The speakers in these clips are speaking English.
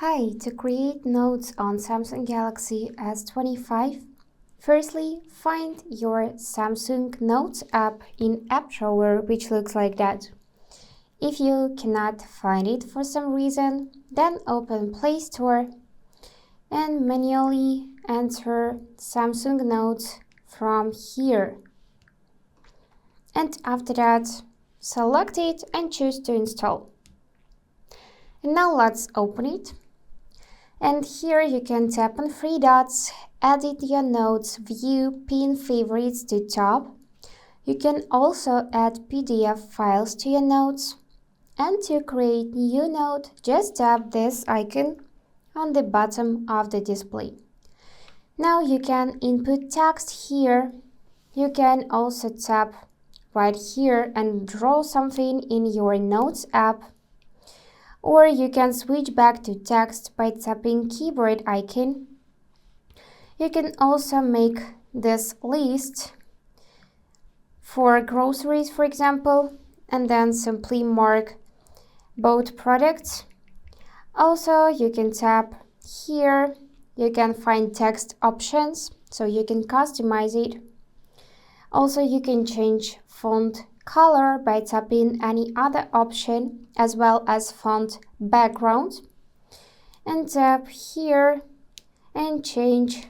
Hi, to create notes on Samsung Galaxy S25, firstly, find your Samsung Notes app in App Drawer, which looks like that. If you cannot find it for some reason, then open Play Store and manually enter Samsung Notes from here. And after that, select it and choose to install. And now let's open it. And here you can tap on three dots, edit your notes, view, pin favorites to top. You can also add PDF files to your notes. And to create new note, just tap this icon on the bottom of the display. Now you can input text here. You can also tap right here and draw something in your Notes app. Or you can switch back to text by tapping keyboard icon. You can also make this list for groceries, for example, and then simply mark both products. Also, you can tap here. You can find text options, so you can customize it. Also, you can change font color by tapping any other option, as well as font background, and tap here and change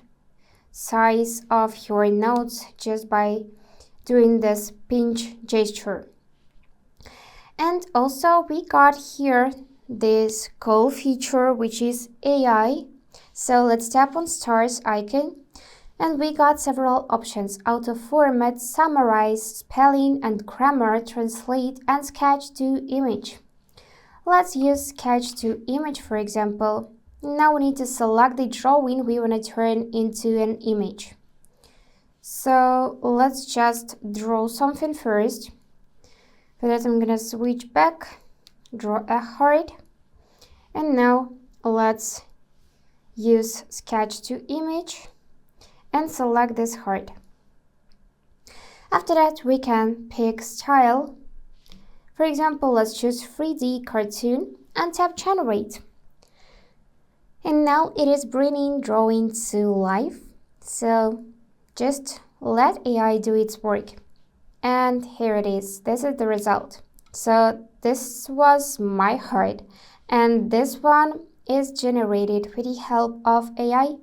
size of your notes just by doing this pinch gesture. And also we got here this cool feature, which is AI. So let's tap on stars icon. And we got several options: auto format, summarize, spelling and grammar, translate, and sketch to image. Let's use sketch to image, for example. Now we need to select the drawing we want to turn into an image. So let's just draw something first. For that, I'm gonna switch back, draw a heart, and now let's use sketch to image and select this heart. After that, we can pick style. For example, let's choose 3D cartoon and tap generate. And now it is bringing drawing to life. So just let AI do its work. And here it is. This is the result. So this was my heart, and this one is generated with the help of AI.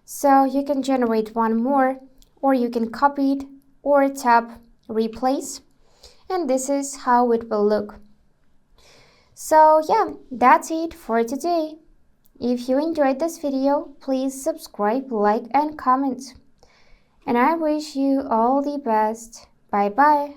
So you can generate one more, or you can copy it or tap replace, and this is how it will look. So yeah, that's it for today. If you enjoyed this video, please subscribe, like and comment. And I wish you all the best. Bye bye.